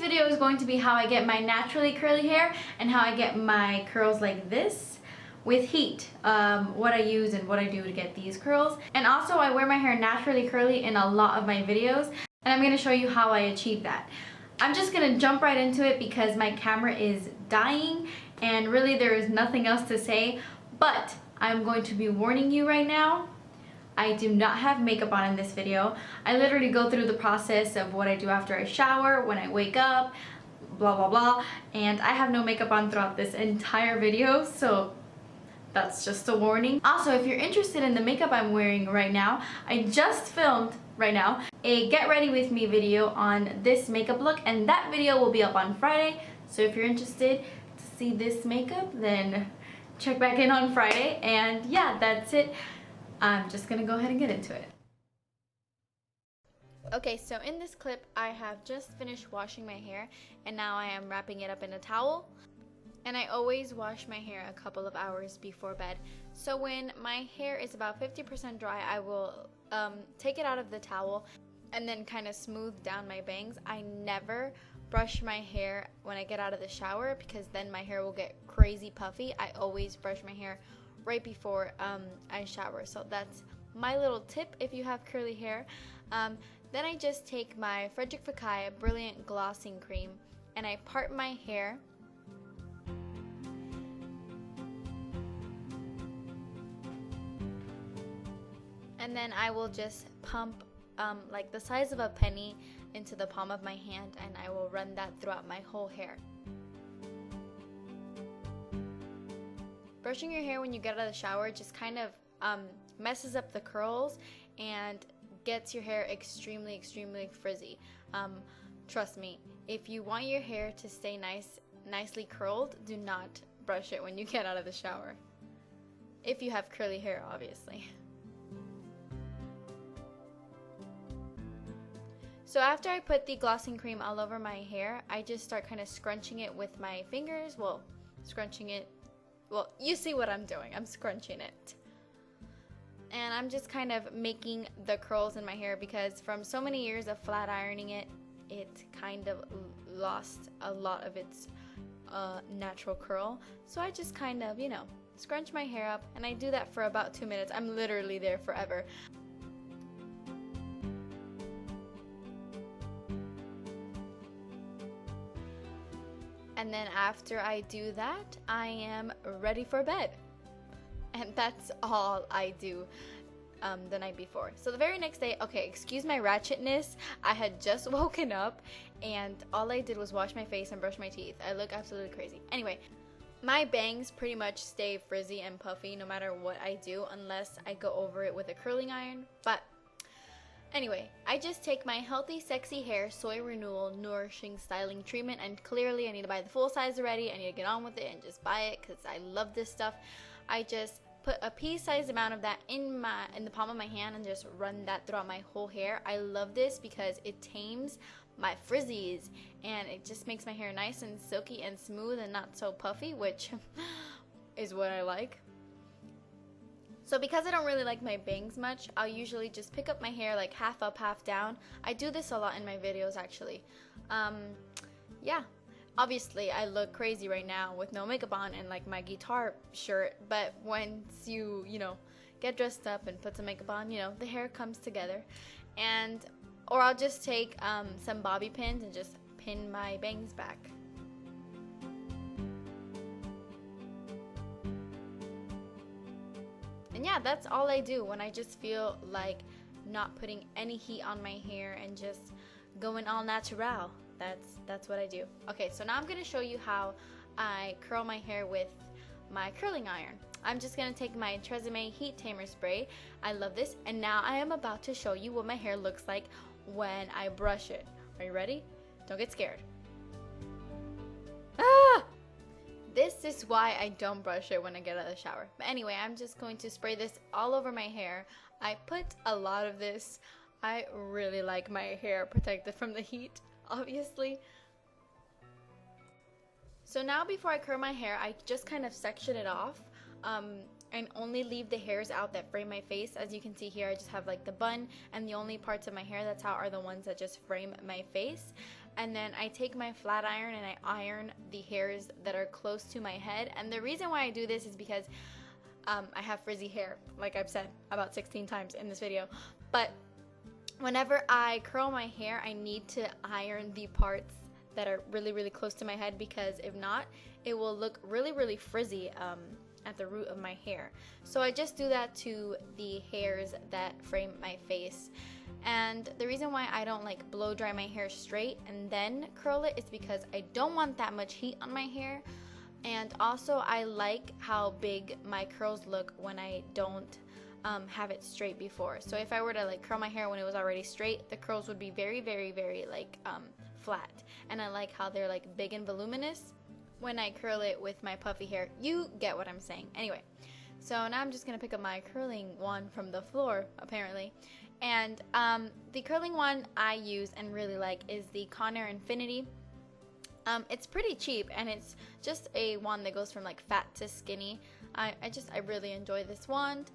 video is going to be how I get my naturally curly hair and how I get my curls like this with heat, what I use and what I do to get these curls. And also I wear my hair naturally curly in a lot of my videos, and I'm going to show you how I achieve that. I'm just going to jump right into it because my camera is dying and really there is nothing else to say, but I'm going to be warning you right now. I do not have makeup on in this video. I literally go through the process of what I do after I shower, when I wake up, blah blah blah, and I have no makeup on throughout this entire video, so that's just a warning. Also, if you're interested in the makeup I'm wearing right now, I just filmed right now a get ready with me video on this makeup look, and that video will be up on Friday. So if you're interested to see this makeup, then check back in on Friday. And yeah, that's it. I'm just gonna go ahead and get into it. Okay, so in this clip I have just finished washing my hair and now I am wrapping it up in a towel. And I always wash my hair a couple of hours before bed. So when my hair is about 50% dry, I will take it out of the towel and then kind of smooth down my bangs. I never brush my hair when I get out of the shower because then my hair will get crazy puffy. I always brush my hair right before I shower. So that's my little tip if you have curly hair. Then I just take my Frederic Fekkai Brilliant Glossing Cream and I part my hair. And then I will just pump like the size of a penny into the palm of my hand, and I will run that throughout my whole hair. Brushing your hair when you get out of the shower just kind of messes up the curls and gets your hair extremely frizzy. Trust me, if you want your hair to stay nicely curled, do not brush it when you get out of the shower. If you have curly hair, obviously. So after I put the glossing cream all over my hair, I just start kind of scrunching it with my fingers. Well, scrunching it. Well, you see what I'm doing. I'm scrunching it. And I'm just kind of making the curls in my hair because from so many years of flat ironing it, it kind of lost a lot of its natural curl. So I just kind of, you know, scrunch my hair up, and I do that for about 2 minutes. I'm literally there forever. And then after I do that, I am ready for bed. And that's all I do the night before. So the very next day, okay, excuse my ratchetness, I had just woken up and all I did was wash my face and brush my teeth. I look absolutely crazy. Anyway, my bangs pretty much stay frizzy and puffy no matter what I do unless I go over it with a curling iron. But anyway, I just take my Healthy Sexy Hair Soy Renewal Nourishing Styling Treatment, and clearly I need to buy the full size already. I need to get on with it and just buy it because I love this stuff. I just put a pea-sized amount of that in the palm of my hand and just run that throughout my whole hair. I love this because it tames my frizzies and it just makes my hair nice and silky and smooth and not so puffy, which is what I like. So because I don't really like my bangs much, I'll usually just pick up my hair like half up, half down. I do this a lot in my videos actually. Yeah, obviously I look crazy right now with no makeup on and like my guitar shirt, but once you know, get dressed up and put some makeup on, you know, the hair comes together. Or I'll just take some bobby pins and just pin my bangs back. And yeah, that's all I do when I just feel like not putting any heat on my hair and just going all natural. That's what I do. Okay, so now I'm going to show you how I curl my hair with my curling iron. I'm just going to take my Tresemme Heat Tamer Spray. I love this. And now I am about to show you what my hair looks like when I brush it. Are you ready? Don't get scared. Ah! This is why I don't brush it when I get out of the shower. But anyway, I'm just going to spray this all over my hair. I put a lot of this. I really like my hair protected from the heat, obviously. So now before I curl my hair, I just kind of section it off and only leave the hairs out that frame my face. As you can see here, I just have like the bun, and the only parts of my hair that's out are the ones that just frame my face. and then I take my flat iron and I iron the hairs that are close to my head. And the reason why I do this is because I have frizzy hair, like I've said about 16 times in this video. But whenever I curl my hair, I need to iron the parts that are really, really close to my head, because if not, it will look really, really frizzy at the root of my hair. So I just do that to the hairs that frame my face. And the reason why I don't like blow dry my hair straight and then curl it is because I don't want that much heat on my hair. And also I like how big my curls look when I don't have it straight before. So if I were to like curl my hair when it was already straight, the curls would be very, very, very like flat. And I like how they're like big and voluminous when I curl it with my puffy hair. You get what I'm saying. Anyway, so now I'm just gonna pick up my curling wand from the floor, apparently. And the curling wand I use and really like is the Conair Infiniti. It's pretty cheap, and it's just a wand that goes from like fat to skinny. I really enjoy this wand.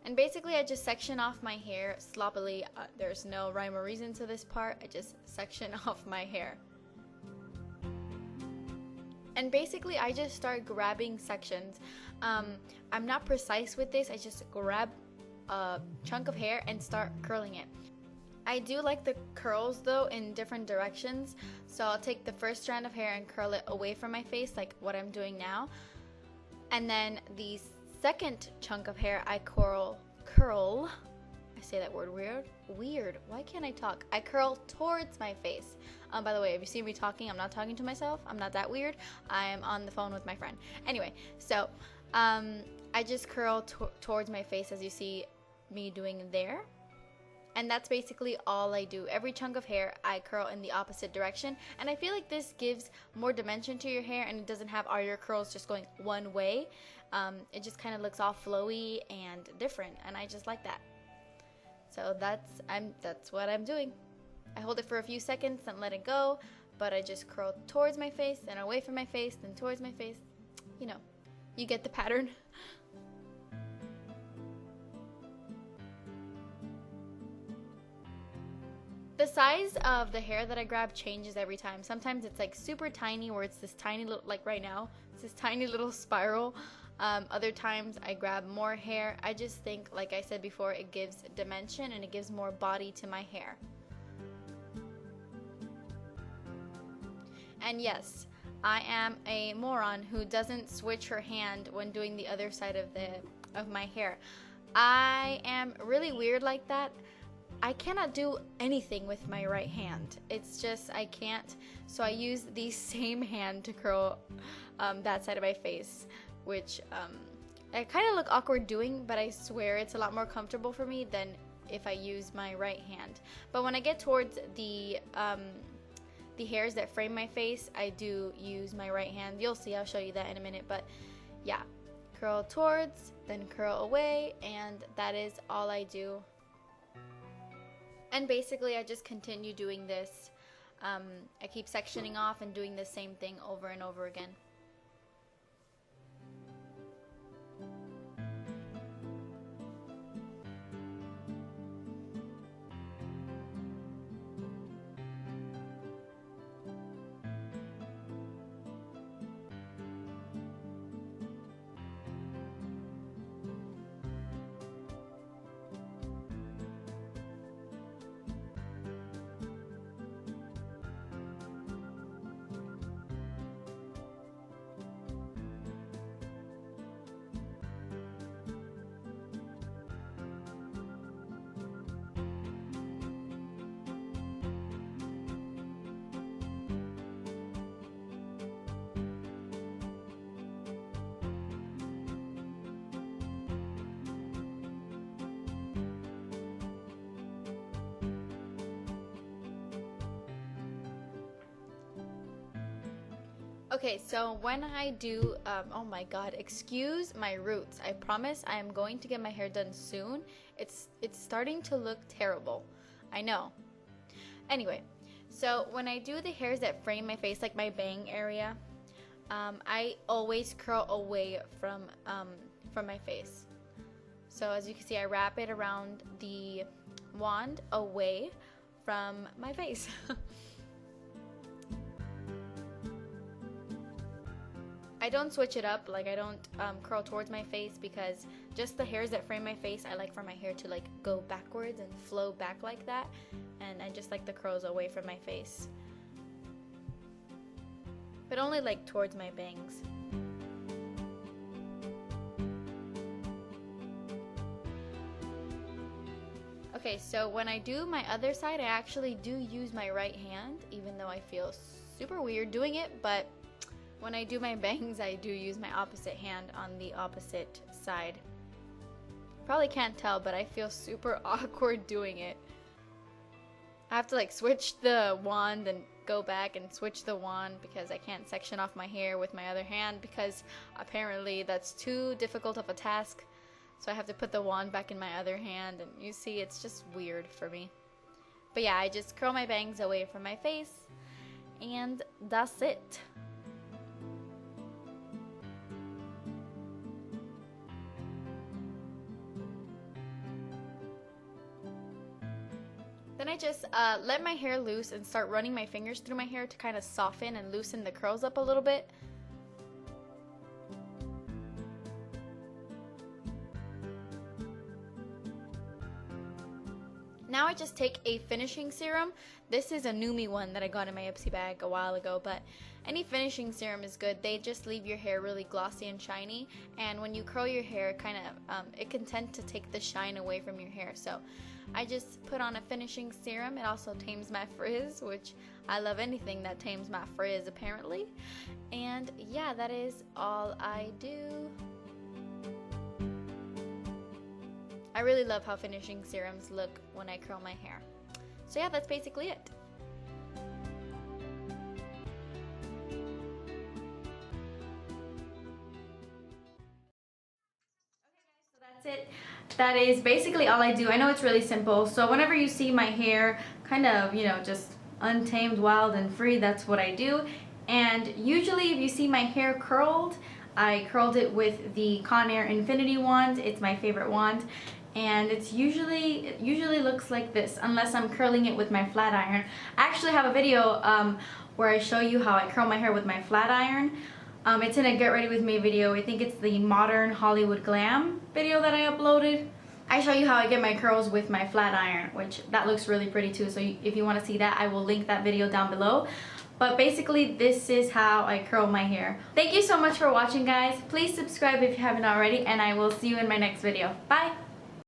And basically I just section off my hair sloppily. There's no rhyme or reason to this part. I just section off my hair. And basically I just start grabbing sections. I'm not precise with this. I just grab a chunk of hair and start curling it. I do like the curls though in different directions. So I'll take the first strand of hair and curl it away from my face, like what I'm doing now. And then the second chunk of hair I curl. I say that word weird. Why can't I talk? I curl towards my face. By the way, if you see me talking, I'm not talking to myself. I'm not that weird. I'm on the phone with my friend. Anyway, so I just curl towards my face, as you see me doing there. And that's basically all I do. Every chunk of hair I curl in the opposite direction, and I feel like this gives more dimension to your hair, and it doesn't have all your curls just going one way. It just kind of looks all flowy and different, and I just like that. So that's what I'm doing. I hold it for a few seconds and let it go, but I just curl towards my face, then away from my face, then towards my face. You know, you get the pattern. The size of the hair that I grab changes every time. Sometimes it's like super tiny, where it's this tiny little, like right now, it's this tiny little spiral. Other times I grab more hair. I just think, like I said before, it gives dimension and it gives more body to my hair. And yes, I am a moron who doesn't switch her hand when doing the other side of my hair. I am really weird like that. I cannot do anything with my right hand. It's just, I can't. So I use the same hand to curl that side of my face, which I kind of look awkward doing, but I swear it's a lot more comfortable for me than if I use my right hand. But when I get towards the hairs that frame my face, I do use my right hand. You'll see, I'll show you that in a minute. But yeah, curl towards, then curl away, and that is all I do. And basically I just continue doing this. I keep sectioning off and doing the same thing over and over again. Okay, so when I do, oh my god, excuse my roots. I promise I am going to get my hair done soon. It's starting to look terrible. I know. Anyway, so when I do the hairs that frame my face, like my bang area, I always curl away from my face. So as you can see, I wrap it around the wand away from my face. I don't switch it up, like I don't curl towards my face, because just the hairs that frame my face, I like for my hair to like go backwards and flow back like that, and I just like the curls away from my face. But only like towards my bangs. Okay, so when I do my other side, I actually do use my right hand, even though I feel super weird doing it, but when I do my bangs, I do use my opposite hand on the opposite side. Probably can't tell, but I feel super awkward doing it. I have to like switch the wand and go back and switch the wand because I can't section off my hair with my other hand, because apparently that's too difficult of a task. So I have to put the wand back in my other hand, and you see, it's just weird for me. But yeah, I just curl my bangs away from my face, and that's it. Then I just let my hair loose and start running my fingers through my hair to kind of soften and loosen the curls up a little bit. Now I just take a finishing serum. This is a Nume one that I got in my Ipsy bag a while ago, but any finishing serum is good. They just leave your hair really glossy and shiny, and when you curl your hair, it can tend to take the shine away from your hair. So I just put on a finishing serum. It also tames my frizz, which I love anything that tames my frizz apparently. And yeah, that is all I do. I really love how finishing serums look when I curl my hair. So yeah, that's basically it. That's it. That is basically all I do. I know it's really simple. So whenever you see my hair kind of, just untamed, wild, and free, that's what I do. And usually if you see my hair curled, I curled it with the Conair Infiniti wand. It's my favorite wand. And it usually looks like this, unless I'm curling it with my flat iron. I actually have a video where I show you how I curl my hair with my flat iron. It's in a Get Ready With Me video. I think it's the Modern Hollywood Glam video that I uploaded. I show you how I get my curls with my flat iron, which that looks really pretty too. So if you want to see that, I will link that video down below. But basically, this is how I curl my hair. Thank you so much for watching, guys. Please subscribe if you haven't already, and I will see you in my next video. Bye!